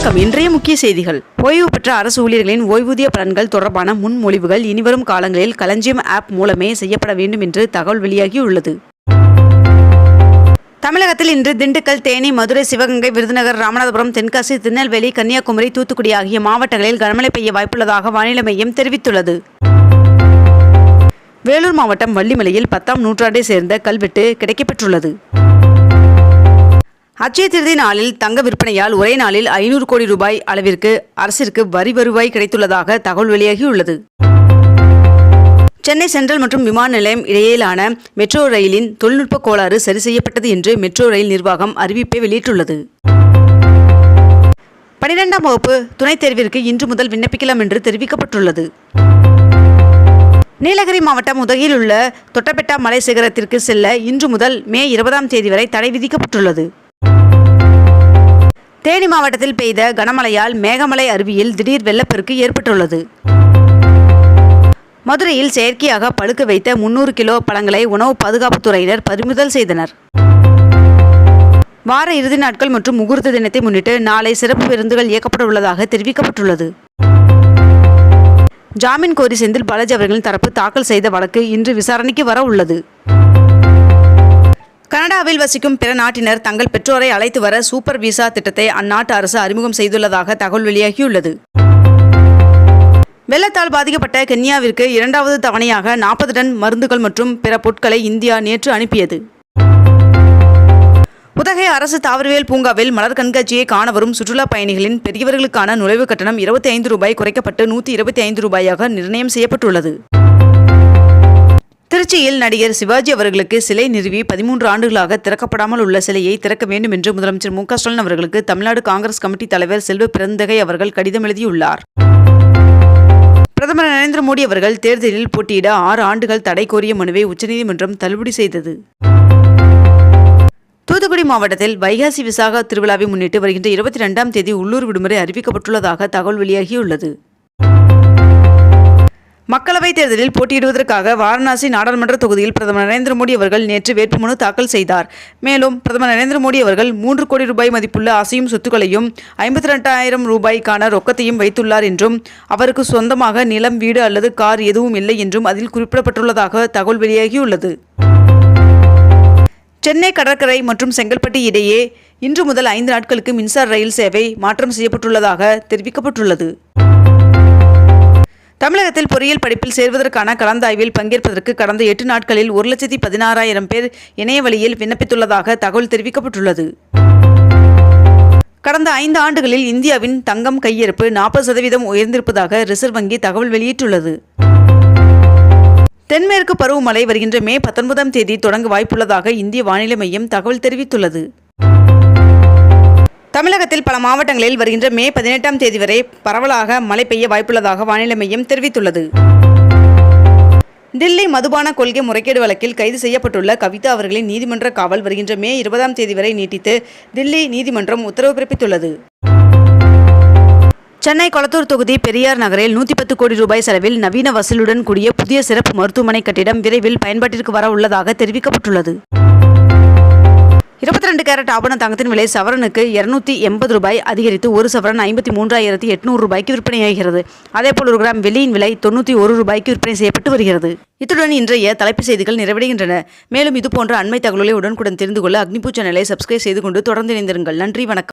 வணக்கம். இன்றைய முக்கிய செய்திகள். ஓய்வு பெற்ற அரசு ஊழியர்களின் ஓய்வூதிய பலன்கள் தொடர்பான முன்மொழிவுகள் இனிவரும் காலங்களில் களஞ்சியம் ஆப் மூலமே செய்யப்பட வேண்டும் என்று தகவல் வெளியாகியுள்ளது. தமிழகத்தில் இன்று திண்டுக்கல், தேனி, மதுரை, சிவகங்கை, விருதுநகர், ராமநாதபுரம், தென்காசி, திருநெல்வேலி, கன்னியாகுமரி, தூத்துக்குடி ஆகிய மாவட்டங்களில் கனமழை பெய்ய வாய்ப்புள்ளதாக வானிலை மையம் தெரிவித்துள்ளது. வேலூர் மாவட்டம் வள்ளிமலையில் 10ஆம் நூற்றாண்டை சேர்ந்த கல்வெட்டு கிடைக்கப்பெற்றுள்ளது. அட்சய திருதி நாளில் தங்க விற்பனையால் ஒரே நாளில் 500 கோடி ரூபாய் அளவிற்கு அரசிற்கு வரி வருவாய் கிடைத்துள்ளதாக தகவல் வெளியாகியுள்ளது. சென்னை சென்ட்ரல் மற்றும் விமான நிலையம் இடையிலான மெட்ரோ ரயிலின் தொழில்நுட்ப கோளாறு சரி செய்யப்பட்டது என்று மெட்ரோ ரயில் நிர்வாகம் அறிவிப்பை வெளியிட்டுள்ளது. 12ஆம் வகுப்பு துணைத் தேர்விற்கு இன்று முதல் விண்ணப்பிக்கலாம் என்று தெரிவிக்கப்பட்டுள்ளது. நீலகிரி மாவட்டம் உதகையில் உள்ள தொட்டபெட்டா மலை சிகரத்திற்கு செல்ல இன்று முதல் மே 20ஆம் தேதி வரை தடை விதிக்கப்பட்டுள்ளது. தேனி மாவட்டத்தில் பெய்த கனமழையால் மேகமலை அருவியில் திடீர் வெள்ளப்பெருக்கு ஏற்பட்டுள்ளது. மதுரையில் செயற்கையாக பழுக்க வைத்த 300 கிலோ பழங்களை உணவு பாதுகாப்புத்துறையினர் பறிமுதல் செய்தனர். வார இறுதி நாட்கள் மற்றும் முகூர்த்த தினத்தை முன்னிட்டு நாளை சிறப்பு பேருந்துகள் இயக்கப்பட உள்ளதாக தெரிவிக்கப்பட்டுள்ளது. ஜாமீன் கோரி செந்தில் பாலாஜி அவர்களின் தரப்பு தாக்கல் செய்த வழக்கு இன்று விசாரணைக்கு வர உள்ளது. கனடாவில் வசிக்கும் பிற நாட்டினர் தங்கள் பெற்றோரை அழைத்து வர சூப்பர் விசா திட்டத்தை அந்நாட்டு அரசு அறிமுகம் செய்துள்ளதாக தகவல் வெளியாகியுள்ளது. வெள்ளத்தால் பாதிக்கப்பட்ட கென்யாவிற்கு 2வது தவணையாக 40 டன் மருந்துகள் மற்றும் பிற பொருட்களை இந்தியா நேற்று அனுப்பியது. உதகை அரசு தாவரவியல் பூங்காவில் மலர் கண்காட்சியை காண வரும் சுற்றுலா பயணிகளின் பெரியவர்களுக்கான நுழைவு கட்டணம் 25 ரூபாய் குறைக்கப்பட்டு 125 ரூபாயாக நிர்ணயம் செய்யப்பட்டுள்ளது. திருச்சியில் நடிகர் சிவாஜி அவர்களுக்கு சிலை நிறுவி 13 ஆண்டுகளாக திறக்கப்படாமல் உள்ள சிலையை திறக்க வேண்டும் என்று முதலமைச்சர் மு.க.ஸ்டாலின் அவர்களுக்கு தமிழ்நாடு காங்கிரஸ் கமிட்டி தலைவர் செல்வ பெருந்தகை அவர்கள் கடிதம் எழுதியுள்ளார். பிரதமர் நரேந்திர மோடி அவர்கள் தேர்தலில் போட்டியிட 6 ஆண்டுகள் தடை கோரிய மனுவை உச்சநீதிமன்றம் தள்ளுபடி செய்தது. தூத்துக்குடி மாவட்டத்தில் வைகாசி விசாக திருவிழாவை முன்னிட்டு வருகின்ற 22ஆம் தேதி உள்ளூர் விடுமுறை அறிவிக்கப்பட்டுள்ளதாக தகவல் வெளியாகியுள்ளது. மக்களவைத் தேர்தலில் போட்டியிடுவதற்காக வாரணாசி நாடாளுமன்ற தொகுதியில் பிரதமர் நரேந்திர மோடி அவர்கள் நேற்று வேட்புமனு தாக்கல் செய்தார். மேலும் பிரதமர் நரேந்திர மோடி அவர்கள் 3 கோடி ரூபாய் மதிப்புள்ள அசையும் சொத்துக்களையும் 52,000 ரூபாய்க்கான ரொக்கத்தையும் வைத்துள்ளார் என்றும் அவருக்கு சொந்தமாக நிலம், வீடு அல்லது கார் எதுவும் இல்லை என்றும் அதில் குறிப்பிடப்பட்டுள்ளதாக தகவல் வெளியாகியுள்ளது. சென்னை கடற்கரை மற்றும் செங்கல்பட்டு இடையே இன்று முதல் 5 நாட்களுக்கு மின்சார ரயில் சேவை மாற்றம் செய்யப்பட்டுள்ளதாக தெரிவிக்கப்பட்டுள்ளது. தமிழகத்தில் பொறியியல் படிப்பில் சேர்வதற்கான கலந்தாய்வில் பங்கேற்பதற்கு கடந்த 8 நாட்களில் 1,16,000 பேர் இணைய வழியில் விண்ணப்பித்துள்ளதாக தகவல் தெரிவிக்கப்பட்டுள்ளது. கடந்த 5 ஆண்டுகளில் இந்தியாவின் தங்கம் கையிருப்பு 40% உயர்ந்திருப்பதாக ரிசர்வ் வங்கி தகவல் வெளியிட்டுள்ளது. தென்மேற்கு பருவமழை வருகின்ற மே 19ஆம் தேதி தொடங்க வாய்ப்புள்ளதாக இந்திய வானிலை மையம் தகவல் தெரிவித்துள்ளது. தமிழகத்தில் பல மாவட்டங்களில் வருகின்ற மே 18ஆம் தேதி வரை பரவலாக மழை பெய்ய வாய்ப்புள்ளதாக வானிலை மையம் தெரிவித்துள்ளது. தில்லி மதுபான கொள்கை முறைகேடு வழக்கில் கைது செய்யப்பட்டுள்ள கவிதா அவர்களின் நீதிமன்ற காவல் வருகின்ற மே 20ஆம் தேதி வரை நீட்டித்து தில்லி நீதிமன்றம் உத்தரவு பிறப்பித்துள்ளது. சென்னை கொளத்தூர் தொகுதி பெரியார் நகரில் 110 கோடி ரூபாய் செலவில் நவீன வசூலுடன் கூடிய புதிய சிறப்பு மருத்துவமனை கட்டிடம் விரைவில் பயன்பாட்டிற்கு வர உள்ளதாக தெரிவிக்கப்பட்டுள்ளது. 22 கேரட் ஆபண தங்கத்தின் விலை சவரனுக்கு 280 ரூபாய் அதிகரித்து 1 சவரன் 53,800 ரூபாய்க்கு விற்பனையாகிறது. அதேபோல் 1 கிராம் வெள்ளியின் விலை 91 ரூபாய்க்கு விற்பனை செய்யப்பட்டு வருகிறது. இத்துடன் இன்றைய தலைப்புச் செய்திகள் நிறைவடைகின்றன. மேலும் இதுபோன்ற அண்மை தகவல்களை உடனுக்குடன் தெரிந்து கொள்ள அக்னிபூ சேனலை சப்ஸ்கிரைப் செய்து கொண்டு தொடர்ந்து இணைந்திருங்கள். நன்றி, வணக்கம்.